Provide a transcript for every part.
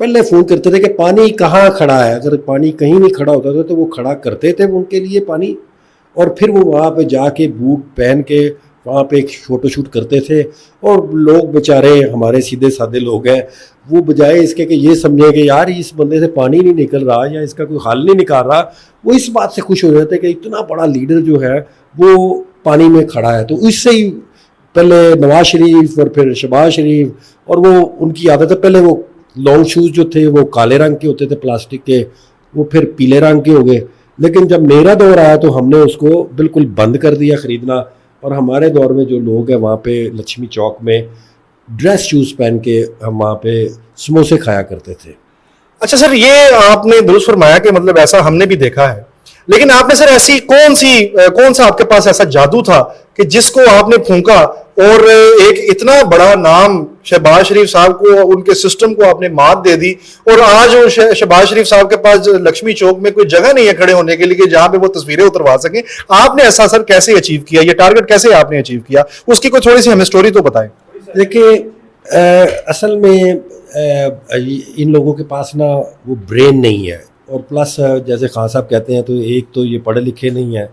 پہلے فون کرتے تھے کہ پانی کہاں کھڑا ہے. اگر پانی کہیں نہیں کھڑا ہوتا تھا تو وہ کھڑا کرتے تھے ان کے لیے پانی, اور پھر وہ وہاں پہ جا کے بوٹ پہن کے وہاں پہ ایک فوٹو شوٹ کرتے تھے. اور لوگ بیچارے ہمارے سیدھے سادے لوگ ہیں, وہ بجائے اس کے کہ یہ سمجھیں کہ یار اس بندے سے پانی نہیں نکل رہا یا اس کا کوئی حل نہیں نکال رہا, وہ اس بات سے خوش ہو رہے تھے کہ اتنا بڑا لیڈر جو ہے وہ پانی میں کھڑا ہے. تو اس سے ہی پہلے نواز شریف اور پھر شہباز شریف, اور وہ ان کی عادت ہے, پہلے وہ لانگ شوز جو تھے وہ کالے رنگ کے ہوتے تھے پلاسٹک کے, وہ پھر پیلے رنگ کے ہو گئے. لیکن جب میرا دور آیا تو ہم نے اس کو بالکل بند کر دیا خریدنا, اور ہمارے دور میں جو لوگ ہیں وہاں پہ لکشمی چوک میں ڈریس شوز پہن کے ہم وہاں پہ سموسے کھایا کرتے تھے. اچھا سر, یہ آپ نے درست فرمایا کہ مطلب ایسا ہم نے بھی دیکھا ہے, لیکن آپ نے سر ایسی کون سا آپ کے پاس ایسا جادو تھا کہ جس کو آپ نے پھونکا اور ایک اتنا بڑا نام شہباز شریف صاحب کو, ان کے سسٹم کو آپ نے مات دے دی, اور آج شہباز شریف صاحب کے پاس لکشمی چوک میں کوئی جگہ نہیں ہے کھڑے ہونے کے لیے کہ جہاں پہ وہ تصویریں اتروا سکیں. آپ نے ایسا سر کیسے اچیو کیا, یہ ٹارگٹ کیسے آپ نے اچیو کیا, اس کی کوئی تھوڑی سی ہمیں سٹوری تو بتائیں. دیکھیں اصل میں ان لوگوں کے پاس نا وہ برین نہیں ہے, اور پلس جیسے خان صاحب کہتے ہیں تو ایک تو یہ پڑھے لکھے نہیں ہیں,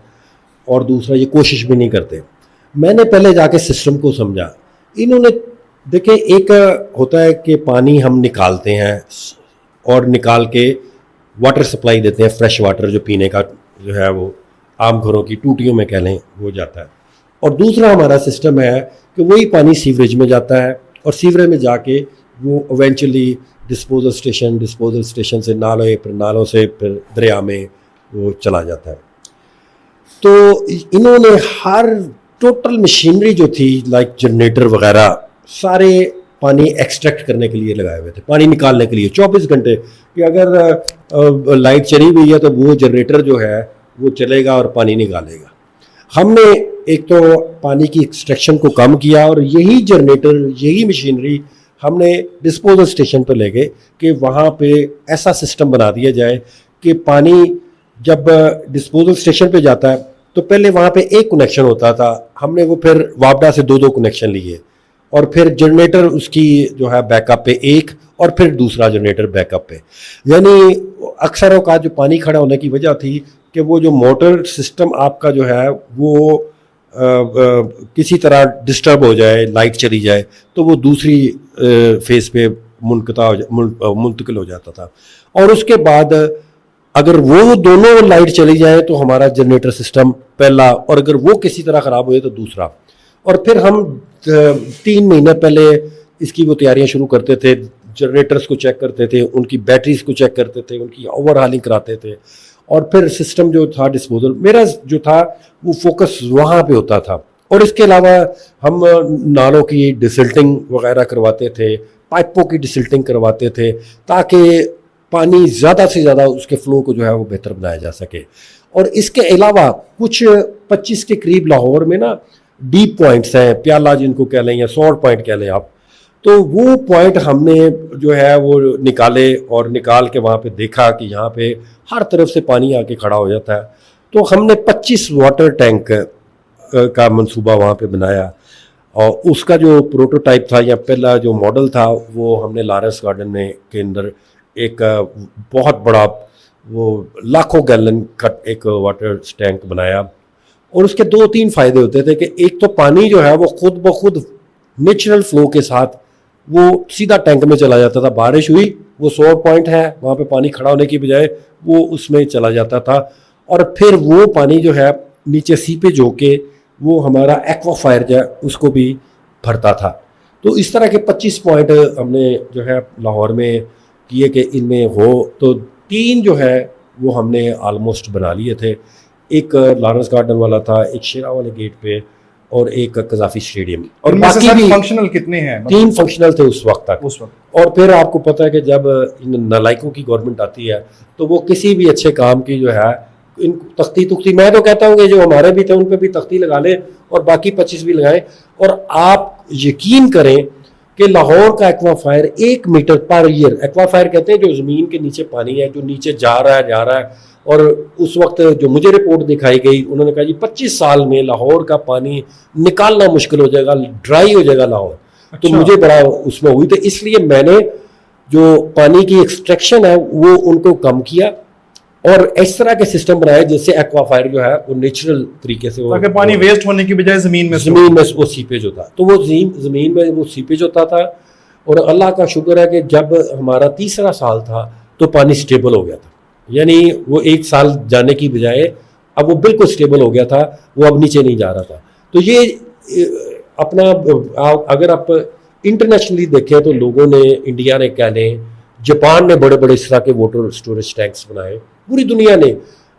اور دوسرا یہ کوشش بھی نہیں کرتے. میں نے پہلے جا کے سسٹم کو سمجھا. انہوں نے دیکھیں, ایک ہوتا ہے کہ پانی ہم نکالتے ہیں اور نکال کے واٹر سپلائی دیتے ہیں, فریش واٹر جو پینے کا جو ہے وہ عام گھروں کی ٹوٹیوں میں کہہ لیں وہ جاتا ہے. اور دوسرا ہمارا سسٹم ہے کہ وہی پانی سیوریج میں جاتا ہے, اور سیوریج میں جا کے وہ ایونچولی ڈسپوزل اسٹیشن سے نالے, پھر نالوں سے پھر دریا میں وہ چلا جاتا ہے. تو انہوں نے ہر ٹوٹل مشینری جو تھی لائک جنریٹر وغیرہ سارے پانی ایکسٹریکٹ کرنے کے لیے لگائے ہوئے تھے, پانی نکالنے کے لیے 24 گھنٹے, کہ اگر لائٹ چلی ہوئی ہے تو وہ جنریٹر جو ہے وہ چلے گا اور پانی نکالے گا. ہم نے ایک تو پانی کی ایکسٹریکشن کو کم کیا, اور یہی جنریٹر یہی مشینری ہم نے ڈسپوزل اسٹیشن پہ لے گئے کہ وہاں پہ ایسا سسٹم بنا دیا جائے کہ پانی جب ڈسپوزل اسٹیشن پہ جاتا ہے تو پہلے وہاں پہ ایک کنیکشن ہوتا تھا, ہم نے وہ پھر وابڈا سے 2 کنیکشن لیے, اور پھر جنریٹر اس کی جو ہے بیک اپ پہ ایک, اور پھر دوسرا جنریٹر بیک اپ پہ. یعنی اکثر اوقات جو پانی کھڑا ہونے کی وجہ تھی کہ وہ جو موٹر سسٹم آپ کا جو ہے وہ کسی طرح ڈسٹرب ہو جائے, لائٹ چلی جائے تو وہ دوسری فیز پہ منتقل ہو جاتا تھا. اور اس کے بعد اگر وہ دونوں لائٹ چلی جائے تو ہمارا جنریٹر سسٹم پہلا, اور اگر وہ کسی طرح خراب ہوئے تو دوسرا. اور پھر ہم 3 مہینے پہلے اس کی وہ تیاریاں شروع کرتے تھے, جنریٹرز کو چیک کرتے تھے, ان کی بیٹریز کو چیک کرتے تھے, ان کی اوور ہالنگ کراتے تھے, اور پھر سسٹم جو تھا ڈسپوزل میرا جو تھا وہ فوکس وہاں پہ ہوتا تھا. اور اس کے علاوہ ہم نالوں کی ڈسلٹنگ وغیرہ کرواتے تھے, پائپوں کی ڈسلٹنگ کرواتے تھے, تاکہ پانی زیادہ سے زیادہ اس کے فلو کو جو ہے وہ بہتر بنایا جا سکے. اور اس کے علاوہ کچھ 25 کے قریب لاہور میں نا ڈیپ پوائنٹس ہیں, پیالہ جن کو کہہ لیں یا سالٹ پوائنٹ کہہ لیں آپ, تو وہ پوائنٹ ہم نے جو ہے وہ نکالے, اور نکال کے وہاں پہ دیکھا کہ یہاں پہ ہر طرف سے پانی آ کے کھڑا ہو جاتا ہے. تو ہم نے 25 واٹر ٹینک کا منصوبہ وہاں پہ بنایا, اور اس کا جو پروٹوٹائپ تھا یا پہلا جو ماڈل تھا وہ ہم نے لارنس گارڈن میں کے اندر ایک بہت بڑا وہ لاکھوں گیلن کا ایک واٹر ٹینک بنایا. اور اس کے 2-3 فائدے ہوتے تھے کہ ایک تو پانی جو ہے وہ خود بخود نیچرل فلو کے ساتھ وہ سیدھا ٹینک میں چلا جاتا تھا. بارش ہوئی, وہ 100 پوائنٹ ہے وہاں پہ پانی کھڑا ہونے کی بجائے وہ اس میں چلا جاتا تھا, اور پھر وہ پانی جو ہے نیچے سیپیج ہو کے وہ ہمارا ایکوا فائر جو ہے اس کو بھی بھرتا تھا. تو اس طرح کے 25 پوائنٹ ہم نے جو ہے لاہور میں کیے کہ ان میں ہو. تو 3 جو ہے وہ ہم نے آلموسٹ بنا لیے تھے, ایک لارنس گارڈن والا تھا, ایک شیرا والے گیٹ پہ, اور ایک قذافی اسٹیڈیم. اور باقی بھی فنکشنل کتنے ہیں؟ 3 فنکشنل تھے اس وقت تک. اور پھر آپ کو پتہ ہے کہ جب نالائکوں کی گورنمنٹ آتی ہے تو وہ کسی بھی اچھے کام کی جو ہے ان تختی میں تو کہتا ہوں کہ جو ہمارے بھی تھے ان پہ بھی تختی لگا لیں اور باقی 25 بھی لگائیں. اور آپ یقین کریں کہ لاہور کا ایکوا فائر 1 میٹر پر ایئر, ایکوا فائر کہتے ہیں جو زمین کے نیچے پانی ہے جو نیچے جا رہا ہے. اور اس وقت جو مجھے رپورٹ دکھائی گئی انہوں نے کہا جی 25 سال میں لاہور کا پانی نکالنا مشکل ہو جائے گا, ڈرائی ہو جائے گا لاہور. تو مجھے بڑا اس میں ہوئی. تو اس لیے میں نے جو پانی کی ایکسٹریکشن ہے وہ ان کو کم کیا اور اس طرح کے سسٹم بنائے جس سے ایکوافائر جو ہے وہ نیچرل طریقے سے تاکہ پانی ویسٹ ہونے کی بجائے زمین میں وہ سیپیج ہوتا، تو وہ زمین میں وہ سیپیج ہوتا تھا. اور اللہ کا شکر ہے کہ جب ہمارا تیسرا سال تھا تو پانی سٹیبل ہو گیا تھا، یعنی وہ 1 سال جانے کی بجائے اب وہ بالکل سٹیبل ہو گیا تھا، وہ اب نیچے نہیں جا رہا تھا. تو یہ اپنا اگر آپ انٹرنیشنلی دیکھیں تو لوگوں نے، انڈیا نے کہہ لیں، جاپان نے بڑے بڑے اس طرح کے واٹر اسٹوریج ٹینکس بنائے، پوری دنیا نے،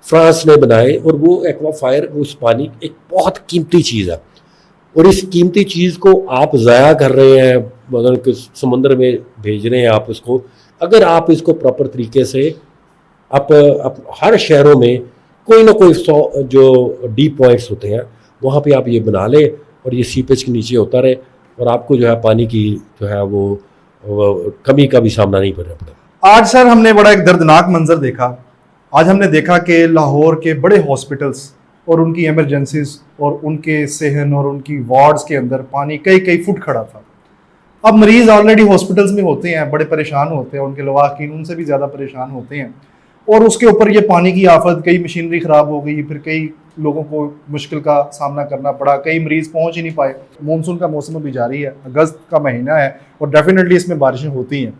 فرانس نے بنائے. اور وہ ایکوا فائر، اس پانی ایک بہت قیمتی چیز ہے اور اس قیمتی چیز کو آپ ضائع کر رہے ہیں، مطلب کہ سمندر میں بھیج رہے ہیں آپ اس کو. اگر آپ اس کو پراپر طریقے سے آپ ہر شہروں میں کوئی نہ کوئی جو ڈیپ پوائنٹس ہوتے ہیں وہاں پہ آپ یہ بنا لیں اور یہ سیپیج کے نیچے ہوتا رہے اور آپ کو جو ہے پانی کی جو ہے وہ کمی کا بھی سامنا نہیں کرنا پڑتا. آج سر ہم نے بڑا ایک دردناک منظر دیکھا. آج ہم نے دیکھا کہ لاہور کے بڑے ہاسپٹلس اور ان کی ایمرجنسیز اور ان کے صحن اور ان کی وارڈز کے اندر پانی کئی فٹ کھڑا تھا. اب مریض آلریڈی ہاسپٹلس میں ہوتے ہیں، بڑے پریشان ہوتے ہیں، ان کے لواحقین ان سے بھی زیادہ پریشان ہوتے ہیں، اور اس کے اوپر یہ پانی کی آفت، کئی مشینری خراب ہو گئی، پھر کئی لوگوں کو مشکل کا سامنا کرنا پڑا، کئی مریض پہنچ ہی نہیں پائے. مونسون کا موسم بھی جاری ہے، اگست کا مہینہ ہے اور ڈیفینیٹلی اس میں بارشیں ہوتی ہیں.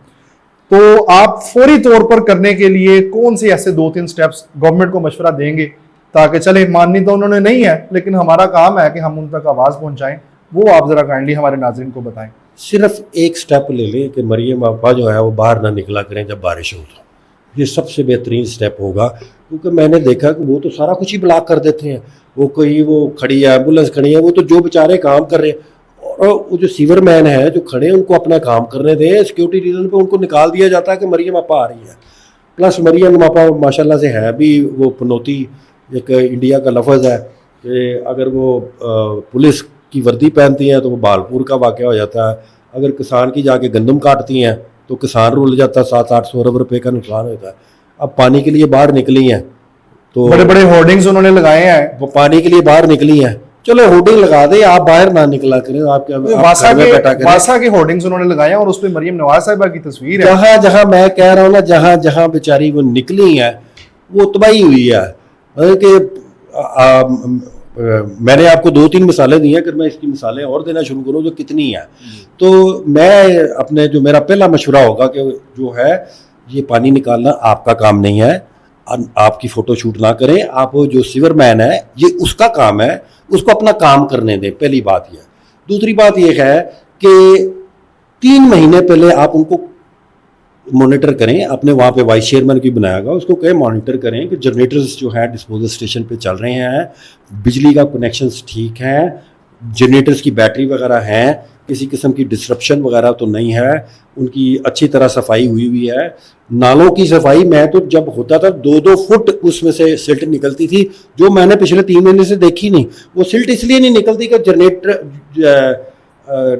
تو آپ فوری طور پر کرنے کے لیے کون سے ایسے 2-3 سٹیپس گورنمنٹ کو مشورہ دیں گے تاکہ چلے، ماننی تو انہوں نے نہیں ہے لیکن ہمارا کام ہے کہ ہم ان تک آواز پہنچائیں، وہ آپ ذرا کائنڈلی ہمارے ناظرین کو بتائیں. صرف ایک سٹیپ لے لیں کہ مریم آپا جو ہے وہ باہر نہ نکلا کریں جب بارش ہو، تو یہ سب سے بہترین سٹیپ ہوگا. کیونکہ میں نے دیکھا کہ وہ تو سارا کچھ ہی بلاک کر دیتے ہیں. وہ کھڑی ہے، ایمبولینس کھڑی ہے، وہ تو جو بیچارے کام کر رہے ہیں، اور وہ جو سیور مین ہے جو کھڑے ہیں ان کو اپنا کام کرنے دیں. سیکورٹی ریزن پہ ان کو نکال دیا جاتا ہے کہ مریم آپا آ رہی ہے. پلس مریم آپا ماشاءاللہ سے ہے بھی وہ پنوتی، ایک انڈیا کا لفظ ہے کہ اگر وہ پولیس کی وردی پہنتی ہیں تو وہ بھالپور کا واقعہ ہو جاتا ہے. اگر کسان کی جا کے گندم کاٹتی ہیں تو کسان رول جاتا ہے، 700-800 ارب روپے کا نقصان ہوتا ہے. اب پانی کے لیے باہر نکلی ہیں تو بڑے بڑے ہورڈنگز انہوں نے لگائے ہیں، وہ پانی کے لیے باہر نکلی ہیں. چلو ہورڈنگ لگا دیں، آپ باہر نہ نکلا کریں، آپ واسا کے ہورڈنگز انہوں نے لگائے ہیں اور اس پہ مریم نواز صاحبہ کی تصویر ہے. جہاں جہاں میں کہہ رہا ہوں نا، جہاں جہاں بیچاری وہ نکلی ہیں وہ تباہی ہوئی ہے. مطلب کہ میں نے آپ کو 2-3 مثالیں دی ہیں، اگر میں اس کی مثالیں اور دینا شروع کروں تو کتنی ہیں. تو میں اپنے جو میرا پہلا مشورہ ہوگا کہ جو ہے یہ پانی نکالنا آپ کا کام نہیں ہے، آپ کی فوٹو شوٹ نہ کریں. آپ جو سیور مین ہے یہ اس کا کام ہے، اس کو اپنا کام کرنے دیں. پہلی بات یہ. دوسری بات یہ ہے کہ 3 مہینے پہلے آپ ان کو مانیٹر کریں. اپنے وہاں پہ وائس چیئرمین کی بنایا گا، اس کو کہیں مانیٹر کریں کہ جنریٹرز جو ہیں ڈسپوزل اسٹیشن پہ چل رہے ہیں، بجلی کا کنیکشنز ٹھیک ہیں، جنریٹرز کی بیٹری وغیرہ ہیں، کسی قسم کی ڈسرپشن وغیرہ تو نہیں ہے، ان کی اچھی طرح صفائی ہوئی ہے. نالوں کی صفائی میں تو جب ہوتا تھا 2-2 فٹ اس میں سے سلٹ نکلتی تھی، جو میں نے پچھلے 3 مہینے سے دیکھی نہیں. وہ سلٹ اس لیے نہیں نکلتی کہ جنریٹر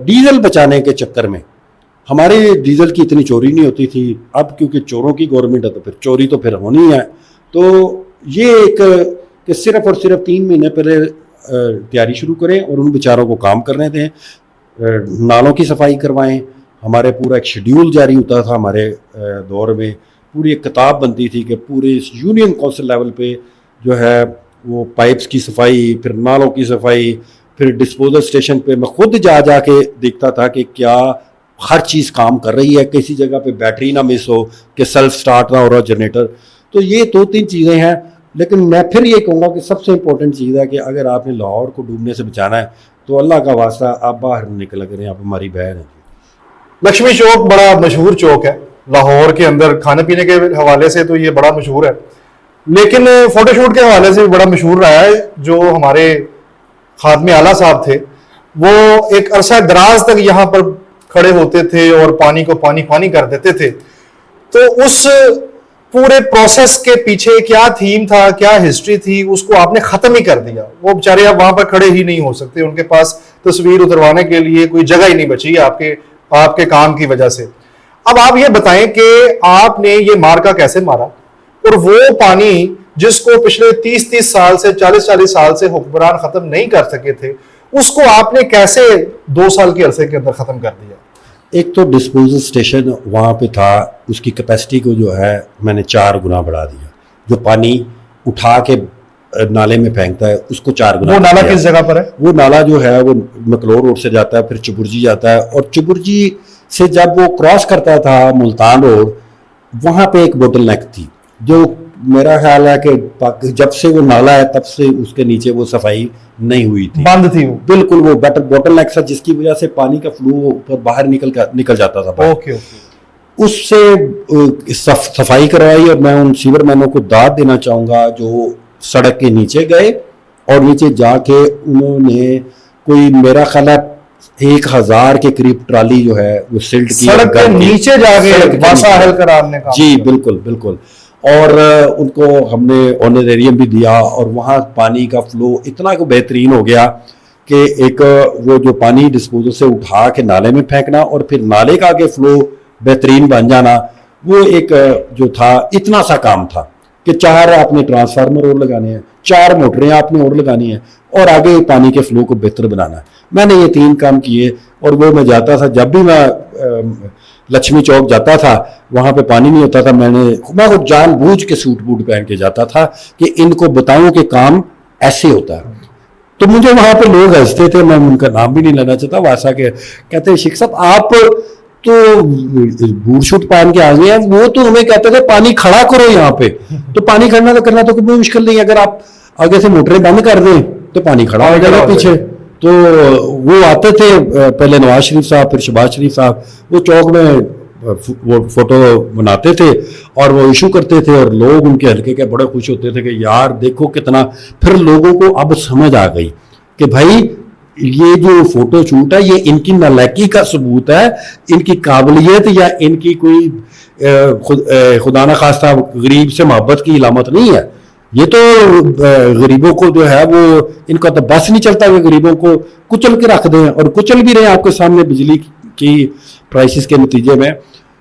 ڈیزل بچانے کے چکر میں، ہمارے ڈیزل کی اتنی چوری نہیں ہوتی تھی. اب کیونکہ چوروں کی گورنمنٹ ہے تو پھر چوری تو پھر ہونی ہے. تو یہ ایک کہ صرف اور صرف 3 مہینے پہلے تیاری شروع کریں اور ان بیچاروں کو کام کرنے دیں. نالوں کی صفائی کروائیں. ہمارے پورا ایک شیڈیول جاری ہوتا تھا ہمارے دور میں، پوری ایک کتاب بنتی تھی کہ پورے یونین کونسل لیول پہ جو ہے وہ پائپس کی صفائی، پھر نالوں کی صفائی، پھر ڈسپوزل اسٹیشن پہ میں خود جا کے دیکھتا تھا کہ کیا ہر چیز کام کر رہی ہے، کسی جگہ پہ بیٹری نہ مس ہو، کہ سیلف سٹارٹ نہ ہو رہا جنریٹر. تو یہ 2-3 چیزیں ہیں. لیکن میں پھر یہ کہوں گا کہ سب سے امپورٹنٹ چیز ہے کہ اگر آپ نے لاہور کو ڈوبنے سے بچانا ہے تو اللہ کا واسطہ آپ باہر نکلا کریں. آپ ہماری بہن ہیں. لکشمی چوک بڑا مشہور چوک ہے لاہور کے اندر، کھانے پینے کے حوالے سے تو یہ بڑا مشہور ہے، لیکن فوٹو شوٹ کے حوالے سے بھی بڑا مشہور رہا ہے. جو ہمارے خادم اعلیٰ صاحب تھے وہ ایک عرصہ دراز تک یہاں پر کھڑے ہوتے تھے اور پانی کو پانی کر دیتے تھے. تو اس پورے پروسیس کے پیچھے کیا تھیم تھا، کیا ہسٹری تھی، اس کو آپ نے ختم ہی کر دیا. وہ بیچارے اب وہاں پر کھڑے ہی نہیں ہو سکتے، ان کے پاس تصویر اتروانے کے لیے کوئی جگہ ہی نہیں بچی آپ کے کام کی وجہ سے. اب آپ یہ بتائیں کہ آپ نے یہ مارکا کیسے مارا، اور وہ پانی جس کو پچھلے 30 سال سے 40 سال سے حکمران ختم نہیں کر سکے تھے، اس کو آپ نے کیسے 2 سال کے عرصے کے اندر ختم کر دیا؟ ایک تو ڈسپوزل اسٹیشن وہاں پہ تھا, اس کی کیپیسٹی کو جو ہے میں نے 4 گنا بڑھا دیا. جو پانی اٹھا کے نالے میں پھینکتا ہے اس کو 4 گنا. وہ نالا کس جگہ پر ہے؟ وہ نالا جو ہے وہ مکلور روڈ سے جاتا ہے, پھر چبرجی جاتا ہے, اور چبرجی سے جب وہ کراس کرتا تھا ملتان روڈ, وہاں پہ ایک بوٹل نیک تھی, جو میرا خیال ہے کہ جب سے وہ نالا ہے تب سے اس کے نیچے وہ صفائی نہیں ہوئی تھی, بند تھی وہ بالکل. وہ بوٹل نیک تھا جس کی وجہ سے پانی کا فلو اوپر باہر نکل جاتا تھا. اوکے. اس سے صفائی کروائی, اور میں ان سیور مینوں کو داد دینا چاہوں گا جو سڑک کے نیچے گئے اور نیچے جا کے انہوں نے کوئی میرا خیال ہے 1000 کے قریب ٹرالی جو ہے وہ سلٹ کی سڑک کے نیچے جا کے وسائل کرنے کا. جی بالکل بالکل. اور ان کو ہم نے آنریریم بھی دیا, اور وہاں پانی کا فلو اتنا کو بہترین ہو گیا کہ ایک وہ جو پانی ڈسپوزل سے اٹھا کے نالے میں پھینکنا اور پھر نالے کا آگے فلو بہترین بن جانا, وہ ایک جو تھا اتنا سا کام تھا کہ 4 آپ نے ٹرانسفارمر اور لگانے ہیں, 4 موٹریں آپ نے اور لگانی ہیں, اور آگے پانی کے فلو کو بہتر بنانا ہے. میں نے یہ 3 کام کیے, اور وہ میں جاتا تھا, جب بھی میں لکشمی چوک جاتا تھا وہاں پہ پانی نہیں ہوتا تھا, میں وہ جان بوجھ کے سوٹ بوٹ پہن کے جاتا تھا کہ ان کو بتاؤں کہ کام ایسے ہوتا ہے. تو مجھے وہاں پہ لوگ ہنستے تھے, میں ان کا نام بھی نہیں لینا چاہتا, واسا کے کہتے شیخ صاحب آپ تو بوٹ شوٹ پہن کے آ گئے ہیں, وہ تو ہمیں کہتے تھے پانی کھڑا کرو یہاں پہ, تو پانی کرنا تو کوئی مشکل نہیں, اگر آپ آگے سے موٹریں بند کر دیں تو پانی کھڑا ہو جائے گا پیچھے. تو وہ آتے تھے پہلے نواز شریف صاحب پھر شہباز شریف صاحب, وہ چوک میں وہ فوٹو بناتے تھے اور وہ ایشو کرتے تھے, اور لوگ ان کے حلقے کے بڑے خوش ہوتے تھے کہ یار دیکھو کتنا. پھر لوگوں کو اب سمجھ آ گئی کہ بھائی یہ جو فوٹو شوٹ ہے یہ ان کی نالائکی کا ثبوت ہے, ان کی قابلیت یا ان کی کوئی خدا نخواستہ غریب سے محبت کی علامت نہیں ہے. یہ تو غریبوں کو جو ہے وہ ان کا تو بس نہیں چلتا کہ غریبوں کو کچل کے رکھ دیں, اور کچل بھی رہے آپ کے سامنے بجلی کی پرائسز کے نتیجے میں.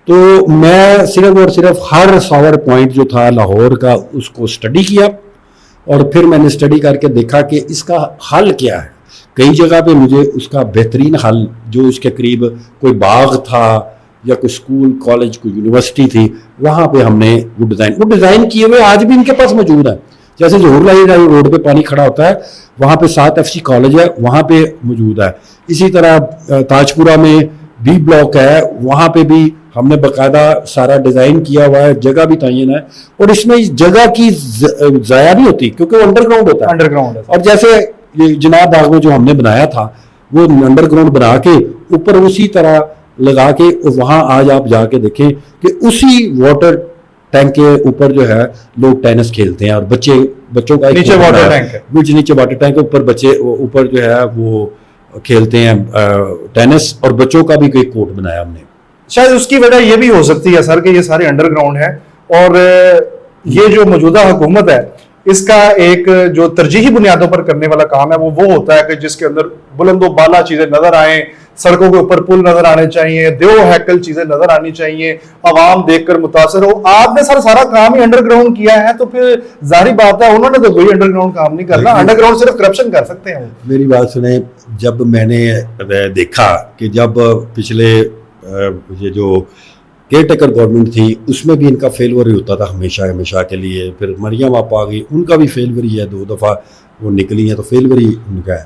تو میں صرف اور صرف ہر ساور پوائنٹ جو تھا لاہور کا اس کو اسٹڈی کیا, اور پھر میں نے اسٹڈی کر کے دیکھا کہ اس کا حل کیا ہے. کئی جگہ پہ مجھے اس کا بہترین حل, جو اس کے قریب کوئی باغ تھا یا کوئی اسکول کالج کوئی یونیورسٹی تھی, وہاں پہ ہم نے وہ ڈیزائن کیے ہوئے آج بھی ان کے پاس موجود ہیں. جیسے ظہور لائی روڈ پہ پانی کھڑا ہوتا ہے, وہاں پہ 7 FC کالج ہے, وہاں پہ موجود ہے. اسی طرح تاج پورہ میں B بلاک ہے, وہاں پہ بھی ہم نے باقاعدہ سارا ڈیزائن کیا ہوا ہے, جگہ بھی تعین ہے, اور اس میں جگہ کی ضائع نہیں ہوتی کیونکہ وہ انڈر گراؤنڈ ہوتا ہے. Under ground. اور جیسے جناب باغ میں جو ہم نے بنایا تھا وہ انڈر گراؤنڈ بنا کے اوپر اسی طرح لگا کے, وہاں آج آپ جا کے دیکھیں کہ اسی واٹر ٹینک کے اوپر جو ہے لوگ ٹینس کھیلتے ہیں, اور بچوں کا نیچے واٹر ٹینک ہے, نیچے واٹر ٹینک اوپر بچے اوپر جو ہے وہ کھیلتے ہیں ٹینس, اور بچوں کا بھی کوئی کورٹ بنایا ہم نے. شاید اس کی وجہ یہ بھی ہو سکتی ہے سر کہ یہ سارے انڈر گراؤنڈ ہے, اور یہ جو موجودہ حکومت ہے اس کا ایک جو ترجیحی بنیادوں پر کرنے والا کام ہے وہ ہوتا ہے کہ جس کے اندر بلند و بالا چیزیں نظر آئیں, سڑکوں کے اوپر پل نظر آنے چاہیے, دیو ہیکل چیزیں نظر آنی چاہیے, عوام دیکھ کر متاثر ہو. آپ نے سارا کام ہی انڈر گراؤنڈ کیا ہے, تو پھر ظاہری بات ہے انہوں نے تو کوئی انڈر گراؤنڈ کام نہیں کرنا, انڈر گراؤنڈ صرف کرپشن کر سکتے ہیں. میری بات سنیں, جب میں نے دیکھا کہ جب پچھلے یہ جو کیئر ٹیکر گورنمنٹ تھی اس میں بھی ان کا فیلور ہی ہوتا تھا ہمیشہ کے لیے, پھر مریم آپ آ گئی, ان کا بھی فیلور ہی ہے, 2 دفعہ وہ نکلی ہیں تو فیلور ہی ان کا ہے.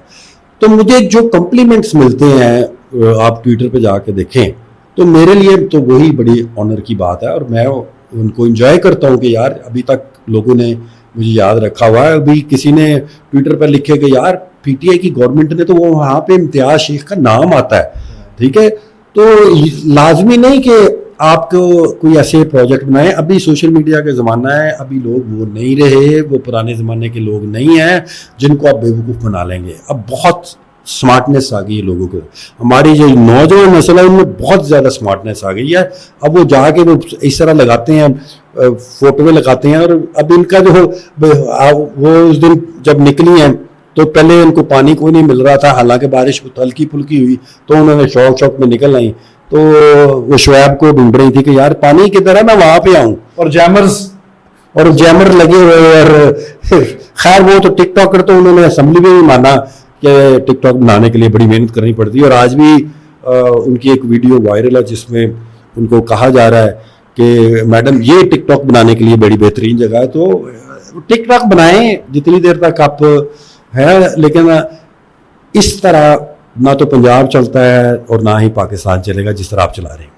تو مجھے جو کمپلیمنٹس ملتے ہیں آپ ٹویٹر پہ جا کے دیکھیں تو میرے لیے تو وہی بڑی آنر کی بات ہے, اور میں ان کو انجوائے کرتا ہوں کہ یار ابھی تک لوگوں نے مجھے یاد رکھا ہوا ہے. ابھی کسی نے ٹویٹر پہ لکھے کہ یار PTI کی گورنمنٹ نے تو وہاں پہ امتیاز شیخ کا نام آتا ہے, ٹھیک ہے. تو لازمی نہیں کہ آپ کو کوئی ایسے پروجیکٹ بنائیں. ابھی سوشل میڈیا کا زمانہ ہے, ابھی لوگ وہ نہیں رہے, وہ پرانے زمانے کے لوگ نہیں ہیں جن کو آپ بیوقوف بنا لیں گے. اب بہت سمارٹنیس آ گئی ہے لوگوں کو, ہماری جو نوجوان نسل ہے ان میں بہت زیادہ سمارٹنیس آ گئی ہے. اب وہ جا کے وہ اس طرح لگاتے ہیں, فوٹویں لگاتے ہیں, اور اب ان کا جو وہ اس دن جب نکلی ہیں تو پہلے ان کو پانی کوئی نہیں مل رہا تھا, حالانکہ بارش ہلکی پھلکی ہوئی تو انہوں نے شوق میں نکل آئی. تو وہ شعیب کو ڈھونڈ رہی تھی کہ یار پانی کدھر ہے, میں وہاں پہ آؤں, اور جیمر لگے ہوئے. اور خیر وہ تو ٹک ٹاکر تو انہوں نے اسمبلی میں بھی مانا کہ ٹک ٹاک بنانے کے لیے بڑی محنت کرنی پڑتی ہے, اور آج بھی ان کی ایک ویڈیو وائرل ہے جس میں ان کو کہا جا رہا ہے کہ میڈم یہ ٹک ٹاک بنانے کے لیے بڑی بہترین جگہ ہے, تو ٹک ٹاک بنائیں جتنی دیر تک آپ ہیں, لیکن اس طرح نہ تو پنجاب چلتا ہے اور نہ ہی پاکستان چلے گا جس طرح آپ چلا رہے ہیں.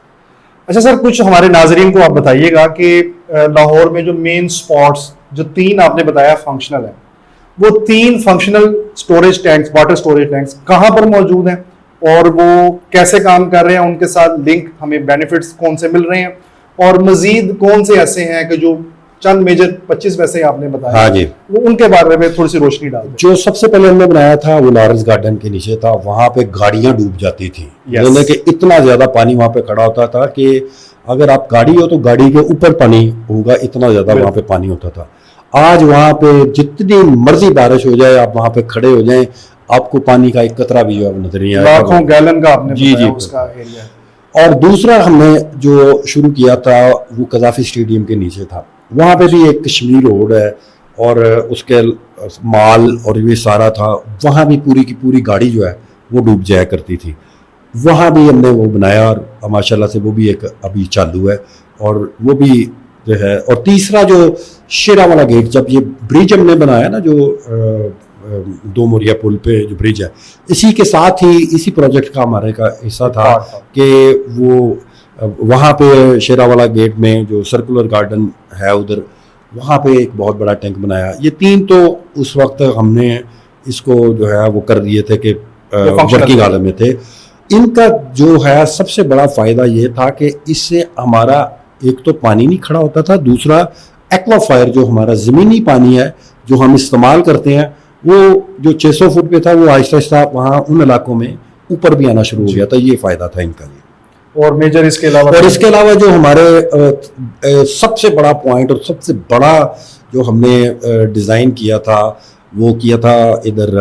اچھا سر, کچھ ہمارے ناظرین کو آپ بتائیے گا کہ لاہور میں جو مین سپاٹس جو 3 آپ نے بتایا فنکشنل ہیں, وہ 3 functional storage tanks, water storage tanks کہاں پر موجود ہیں اور وہ کیسے کام کر رہے ہیں, ان کے ساتھ لنک ہمیں بینیفٹس کون سے مل رہے ہیں, اور مزید کون سے ایسے ہیں کہ جو چند میجر 25 ویسے آپ نے بتایا, ہاں جی, وہ ان کے بارے میں تھوڑی سی روشنی ڈال دیں. جو سب سے پہلے ہم نے بنایا تھا وہ لارنس گارڈن کے نیچے تھا, وہاں پہ گاڑیاں ڈوب جاتی تھیں, یعنی کہ اتنا زیادہ پانی وہاں پہ کھڑا ہوتا تھا کہ اگر آپ گاڑی ہو تو گاڑی کے اوپر پانی ہوگا, اتنا زیادہ وہاں پہ پانی ہوتا تھا. آج وہاں پہ جتنی مرضی بارش ہو جائے, آپ وہاں پہ کھڑے ہو جائیں, آپ کو پانی کا ایک قطرہ بھی جو نظر نہیں آئے گا. لاکھوں گیلن کا آپ نے جی بتایا اس کا ایریا. اور دوسرا ہم نے جو شروع کیا تھا وہ قذافی اسٹیڈیم کے نیچے تھا, وہاں پہ بھی ایک کشمیر روڈ ہے اور اس کے مال اور یہ سارا تھا, وہاں بھی پوری کی پوری گاڑی جو ہے وہ ڈوب جایا کرتی تھی. وہاں بھی ہم نے وہ بنایا اور ماشاءاللہ سے وہ بھی ایک ابھی چالو ہے, اور وہ بھی جو ہے. اور تیسرا جو شیرا والا گیٹ, جب یہ برج ہم نے بنایا نا, جو 2 موریا پل پہ جو برج ہے, اسی کے ساتھ ہی اسی پروجیکٹ کا ہمارے کا حصہ تھا کہ وہ وہاں پہ شیرا والا گیٹ میں جو سرکولر گارڈن ہے ادھر, وہاں پہ ایک بہت بڑا ٹینک بنایا. یہ 3 تو اس وقت ہم نے اس کو جو ہے وہ کر دیے تھے کہ ورکنگ حالت میں تھے. ان کا جو ہے سب سے بڑا فائدہ یہ تھا کہ اس سے ہمارا ایک تو پانی نہیں کھڑا ہوتا تھا, دوسرا ایکوا فائر جو ہمارا زمینی پانی ہے جو ہم استعمال کرتے ہیں, وہ جو 600 فٹ پہ تھا وہ آہستہ آہستہ وہاں ان علاقوں میں اوپر بھی آنا شروع ہو گیا تھا. یہ فائدہ تھا ان کا. اور میجر اس کے علاوہ, اور اس کے علاوہ جو ہمارے سب سے بڑا پوائنٹ اور سب سے بڑا جو ہم نے ڈیزائن کیا تھا وہ کیا تھا ادھر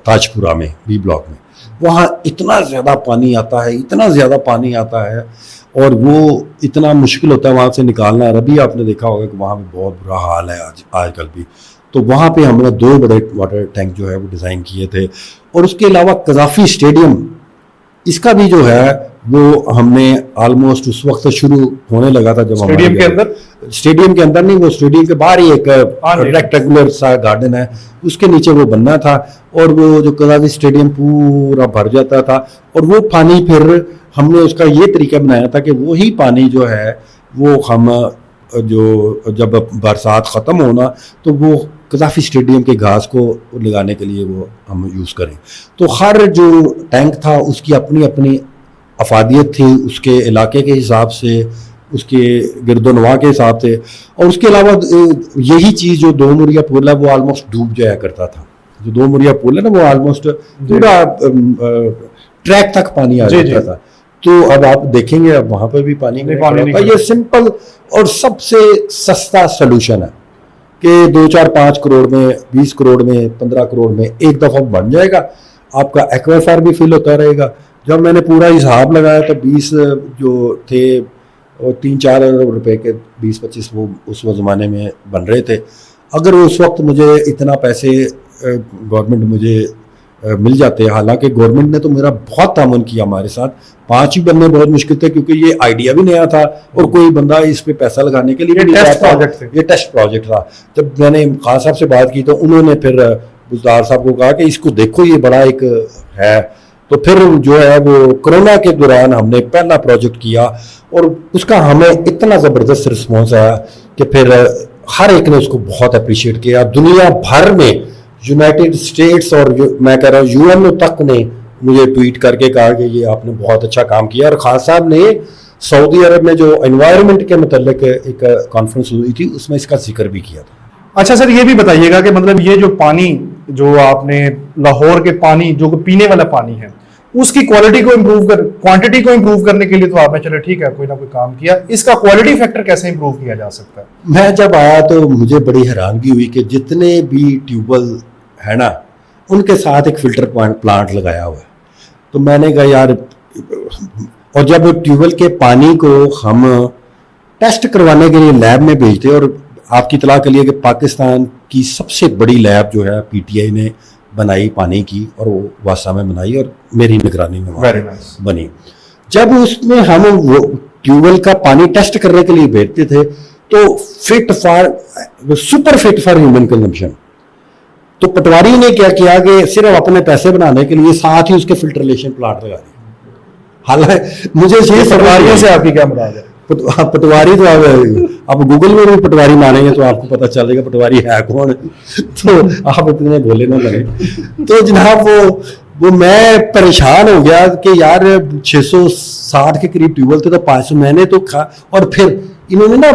تاج پورہ میں بی بلاک میں. وہاں اتنا زیادہ پانی آتا ہے, اتنا زیادہ پانی آتا ہے, اور وہ اتنا مشکل ہوتا ہے وہاں سے نکالنا. ابھی آپ نے دیکھا ہوگا کہ وہاں پہ بہت برا حال ہے آج کل بھی. تو وہاں پہ ہم نے 2 بڑے واٹر ٹینک جو ہے وہ ڈیزائن کیے تھے. اور اس کے علاوہ قذافی اسٹیڈیم, اس کا بھی جو ہے وہ ہم نے آلموسٹ اس وقت شروع ہونے لگا تھا جب اسٹیڈیم کے اندر, اسٹیڈیم کے اندر نہیں, وہ اسٹیڈیم کے باہر ہی ایک ریکٹینگولر سا گارڈن ہے, اس کے نیچے وہ بننا تھا. اور وہ جو قذافی اسٹیڈیم پورا بھر جاتا تھا, اور وہ پانی پھر ہم نے اس کا یہ طریقہ بنایا تھا کہ وہی پانی جو ہے وہ ہم جو جب برسات ختم ہونا تو وہ قذافی اسٹیڈیم کے گھاس کو لگانے کے لیے وہ ہم یوز کریں. تو ہر جو ٹینک تھا اس کی اپنی اپنی افادیت تھی, اس کے علاقے کے حساب سے, اس کے گرد و نواح کے حساب سے. اور اس کے علاوہ یہی چیز جو 2 موریا پل ہے وہ آلموسٹ ڈوب جایا کرتا تھا. جو 2 موریا پل ہے نا وہ آلموسٹ پورا ٹریک تک پانی آ جاتا تھا. تو اب آپ دیکھیں گے اب وہاں پہ بھی پانی نہیں ہوتا. یہ سمپل اور سب سے سستا سلوشن ہے کہ 2-4-5 کروڑ میں, 20 کروڑ میں, 15 کروڑ میں ایک دفعہ بن جائے گا. آپ کا ایکویفائر بھی فل ہوتا رہے گا. جب میں نے پورا حساب لگایا تو 20 جو تھے اور 3-4 ارب روپے کے 20-25 وہ اس زمانے میں بن رہے تھے. اگر اس وقت مجھے اتنا پیسے گورنمنٹ مجھے مل جاتے, حالانکہ گورنمنٹ نے تو میرا بہت تعاون کیا ہمارے ساتھ, 5 ہی بننے بہت مشکل تھے کیونکہ یہ آئیڈیا بھی نیا تھا اور کوئی بندہ اس پہ پیسہ لگانے کے لیے یہ ٹیسٹ پروجیکٹ تھا. جب میں نے خان صاحب سے بات کی تو انہوں نے پھر بزدار صاحب کو کہا کہ اس کو دیکھو یہ بڑا ایک ہے. تو پھر جو ہے وہ کرونا کے دوران ہم نے پہلا پروجیکٹ کیا اور اس کا ہمیں اتنا زبردست رسپانس آیا کہ پھر ہر ایک نے اس کو بہت اپریشیٹ کیا. دنیا بھر میں یونائٹڈ اسٹیٹس اور میں کہہ رہا ہوں یو این او تک نے مجھے ٹویٹ کر کے کہا کہ یہ آپ نے بہت اچھا کام کیا. اور خان صاحب نے سعودی عرب میں جو انوائرمنٹ کے متعلق ایک کانفرنس ہوئی تھی اس میں اس کا ذکر بھی کیا تھا. اچھا سر, یہ بھی بتائیے گا کہ مطلب یہ جو پانی جو آپ نے لاہور کے پانی جو پینے والا پانی ہے اس کی کوالٹی کو امپروو کوانٹٹی کو امپروو کرنے کے لیے تو آپ نے چلے ٹھیک ہے کوئی نہ کوئی کام کیا, اس کا کوالٹی فیکٹر کیسے امپروو کیا جا سکتا ہے؟ میں جب آیا تو مجھے بڑی حیرانگی ہوئی کہ جتنے بھی ٹیوب ویل ہے نا ان کے ساتھ ایک فلٹر پلانٹ لگایا ہوا ہے. تو میں نے کہا یار, اور جب ٹیوب ویل کے پانی کو ہم ٹیسٹ کروانے کے لیے لیب میں بھیجتے, اور آپ کی اطلاع کے لیے کہ پاکستان کی سب سے بڑی لیب جو ہے پی ٹی آئی نے بنائی پانی کی اور وہ واسا میں بنائی اور میری نگرانی میں وہاں Very nice. بنی. جب اس میں ہم وہ ٹیوب ویل کا پانی ٹیسٹ کرنے کے لیے بھیجتے تھے تو super fit for human consumption. تو پٹواری نے کیا کیا کہ صرف اپنے پیسے بنانے کے لیے ساتھ ہی اس کے فلٹریشن پلانٹ لگا دیے. حالانکہ مجھے یہ پٹواریوں سے آپ کی کیا مراد ہے؟ پٹواری تو آپ گوگل میں بھی پٹواری ماریں گے تو آپ کو پتہ چلے گا پٹواری ہے کون. تو آپ اتنے بولے نہ لگے. تو جناب وہ میں پریشان ہو گیا کہ یار 660 کے قریب ٹیوب ویل تھے تو 500 میں نے تو اور پھر انہوں نے نا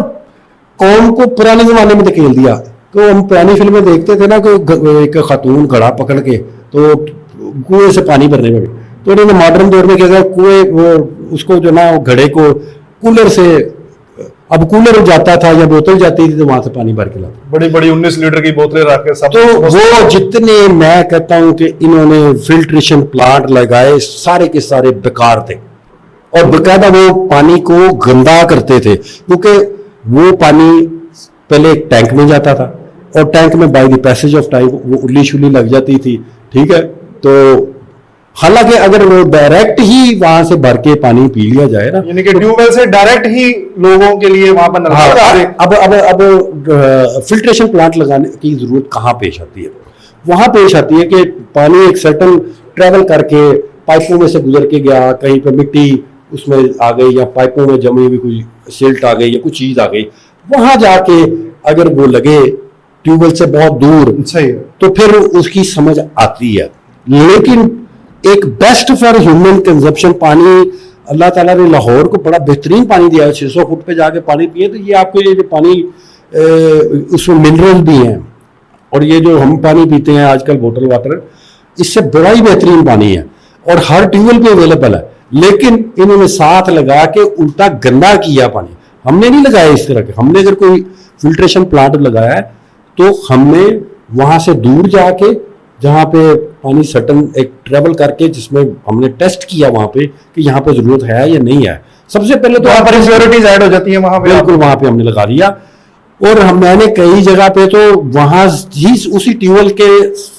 قوم کو پرانے زمانے میں دھکیل دیا. تو ہم پرانی فلمیں دیکھتے تھے نا کہ ایک خاتون گھڑا پکڑ کے تو کنویں سے پانی بھرنے میں. تو انہوں نے ماڈرن دور میں کیا کیا کنویں وہ اس کو جو نا گھڑے کو کولر سے, اب کولر جاتا تھا یا بوتل جاتی تھی تو وہاں سے پانی بھر کے لاتے. بڑی بڑی 19 لیٹر کی بوتلیں رکھ کے سب. تو وہ جتنے میں کہتا ہوں کہ انہوں نے فلٹریشن پلانٹ لگائے سارے کے سارے بیکار تھے اور باقاعدہ وہ پانی کو گندا کرتے تھے کیونکہ وہ پانی پہلے ایک ٹینک میں جاتا تھا اور ٹینک میں by the passage of time وہ الی شلی لگ جاتی تھی. ٹھیک ہے, تو حالانکہ اگر وہ ڈائریکٹ ہی وہاں سے بھر کے پانی پی لیا جائے نا, یعنی کہ ٹیوب ویل سے ڈائریکٹ ہی لوگوں کے لیے وہاں پر اب فلٹریشن پلانٹ لگانے کی ضرورت کہاں پیش آتی ہے؟ وہاں پیش آتی ہے کہ پانی ایک سرٹن ٹریول کر کے پائپوں میں سے گزر کے گیا, کہیں پہ مٹی اس میں آ گئی یا پائپوں میں جمی ہوئی کوئی سلٹ آ گئی یا کچھ چیز آ گئی, وہاں جا کے اگر وہ لگے ٹیوب ویل سے بہت دور تو پھر اس کی سمجھ آتی ہے. لیکن ایک بیسٹ فار ہیومن کنزمپشن پانی اللہ تعالیٰ نے لاہور کو بڑا بہترین پانی دیا ہے. 600 فٹ پہ جا کے پانی پیے تو یہ آپ کو یہ جو پانی اس میں منرل بھی ہیں اور یہ جو ہم پانی پیتے ہیں آج کل بوٹل واٹر اس سے بڑا ہی بہترین پانی ہے اور ہر ٹیوب ویل پہ اویلیبل ہے. لیکن انہوں نے ساتھ لگا کے الٹا گندا کیا پانی. ہم نے نہیں لگایا اس طرح کے, ہم نے اگر کوئی فلٹریشن پلانٹ لگایا ہے تو ہم نے وہاں سے دور جا کے جہاں پہ پانی سٹن ایک ٹریول کر کے جس میں ہم نے ٹیسٹ کیا وہاں پہ کہ یہاں پہ ضرورت ہے یا نہیں ہے. سب سے پہلے تو وہاں پر انسیکیورٹیز ایڈ ہو جاتی ہیں وہاں پہ, بالکل وہاں پہ ہم نے لگا دیا. اور میں نے کئی جگہ پہ تو وہاں ہی اسی ٹیوب ویل کے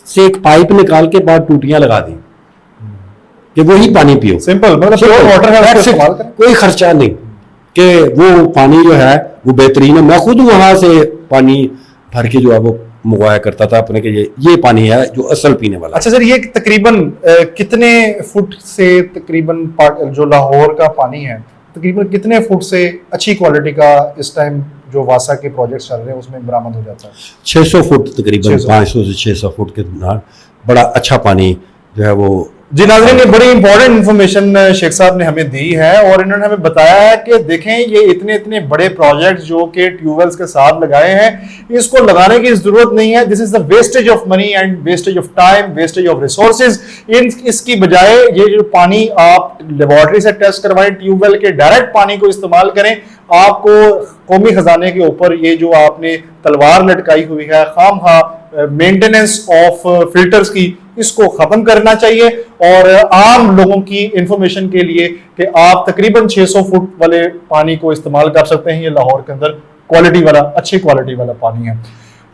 سے ایک پائپ نکال کے بعد ٹوٹیاں لگا دی کہ وہی پانی پیو. سمپل, مطلب پیور واٹر ہے, استعمال کریں, کوئی خرچہ نہیں کہ وہ پانی جو ہے وہ بہترین ہے. میں خود وہاں سے پانی بھر کے جو ہے وہ منگوایا کرتا تھا اپنے کہ یہ پانی ہے جو اصل پینے والا. اچھا سر, یہ تقریباً کتنے فٹ سے تقریباً جو لاہور کا پانی ہے تقریباً کتنے فٹ سے اچھی کوالٹی کا اس ٹائم جو واسا کے پروجیکٹس چل رہے ہیں اس میں برآمد ہو جاتا ہے؟ 600 فٹ تقریباً 500 سے 600 فٹ کے درمیان بڑا اچھا پانی جو ہے وہ. جی ناظرین, یہ بڑی امپورٹنٹ انفارمیشن شیخ صاحب نے ہمیں دی ہے اور انہوں نے ہمیں بتایا ہے کہ دیکھیں یہ اتنے بڑے پروجیکٹس جو کہ ٹیوب ویلز کے ساتھ لگائے ہیں اس کو لگانے کی ضرورت نہیں ہے. This is the wastage of money and wastage of time, wastage of resources. اس کی بجائے یہ جو پانی آپ لیبارٹری سے ٹیسٹ کروائیں, ٹیوب ویل کے ڈائریکٹ پانی کو استعمال کریں. آپ کو قومی خزانے کے اوپر یہ جو آپ نے تلوار لٹکائی ہوئی ہے خام خواہ مینٹیننس آف فلٹرز کی, اس کو ختم کرنا چاہیے. اور عام لوگوں کی انفارمیشن کے لیے کہ آپ تقریباً 600 فٹ والے پانی کو استعمال کر سکتے ہیں. یہ لاہور کے اندر کوالٹی والا, اچھی کوالٹی والا پانی ہے.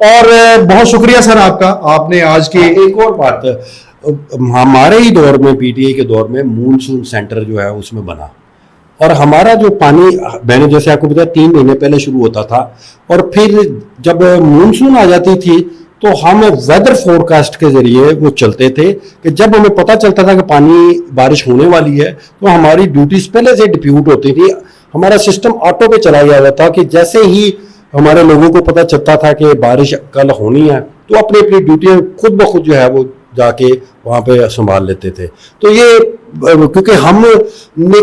اور بہت شکریہ سر آپ کا, آپ نے آج کی ایک اور بات ہمارے ہی دور میں پی ٹی آئی کے دور میں مونسون سینٹر جو ہے اس میں بنا اور ہمارا جو پانی میں نے جیسے آپ کو بتایا 3 مہینے پہلے شروع ہوتا تھا اور پھر جب مونسون آ جاتی تھی تو ہم ویدر فور کاسٹ کے ذریعے وہ چلتے تھے کہ جب ہمیں پتہ چلتا تھا کہ پانی بارش ہونے والی ہے تو ہماری ڈیوٹیز پہلے سے ڈپیوٹ ہوتی تھی. ہمارا سسٹم آٹو پہ چلا گیا ہوا تھا کہ جیسے ہی ہمارے لوگوں کو پتہ چلتا تھا کہ بارش کل ہونی ہے تو اپنی ڈیوٹیاں خود بخود جو ہے وہ جا کے وہاں پہ سنبھال لیتے تھے. تو یہ کیونکہ ہم نے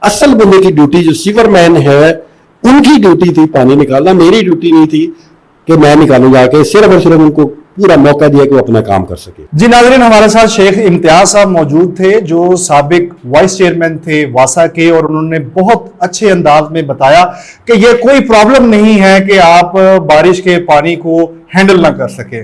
اصل بندے کی ڈیوٹی جو سیور مین ہے ان کی ڈیوٹی تھی پانی نکالنا, میری ڈیوٹی نہیں تھی کہ میں نکالوں جا کے, صرف اور صرف ان کو پورا موقع دیا کہ وہ اپنا کام کر سکے. جی ناظرین, ہمارے ساتھ شیخ امتیاز صاحب موجود تھے جو سابق وائس چیئرمین تھے واسا کے, اور انہوں نے بہت اچھے انداز میں بتایا کہ یہ کوئی پرابلم نہیں ہے کہ آپ بارش کے پانی کو ہینڈل نہ کر سکیں.